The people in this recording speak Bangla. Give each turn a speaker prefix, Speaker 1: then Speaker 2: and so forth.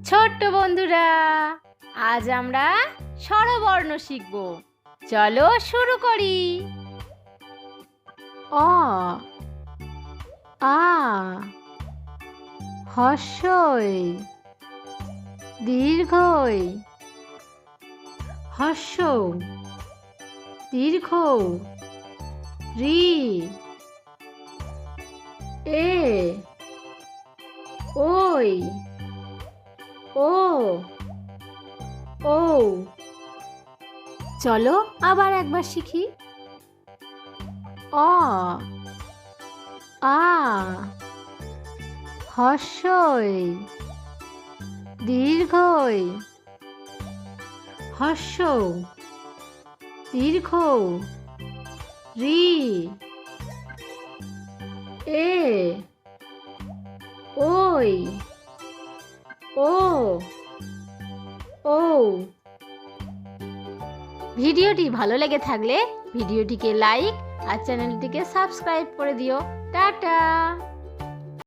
Speaker 1: ছোট্ট বন্ধুরা, আজ আমরা স্বরবর্ণ শিখব। চলো শুরু করি। অ আ হর্ষই দীর্ঘই হর্ষ দীর্ঘ রি এ ওই ও ও। চলো আবার একবার শিখি। অ আ হর্ষই দীর্ঘই হর্ষ দীর্ঘ রি এ ওই ও ও। ভিডিওটি ভালো লেগে থাকলে ভিডিওটিকে লাইক আর চ্যানেলটিকে সাবস্ক্রাইব করে দিও। টাটা।